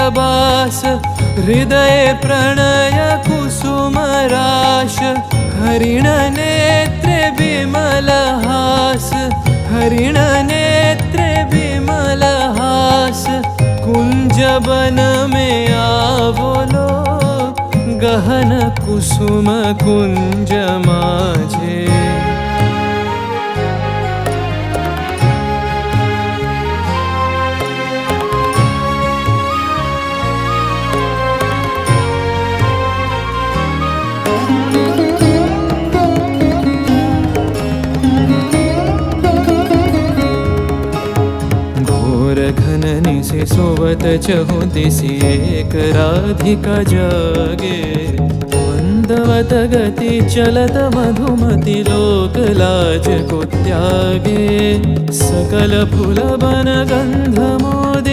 प्रभास हृदये प्रणय कुसुमराश हरिण नेत्रे विमलहास हरिण नेत्रे विमलहास कुंजवन में आवलो गहन कुसुम कुंज माझे घननी से सोवत चहु दिसी एक राधिका जागे मंदवत गति चलत मधुमति लोक लाज को त्यागे सकल फूल बन गंध मोर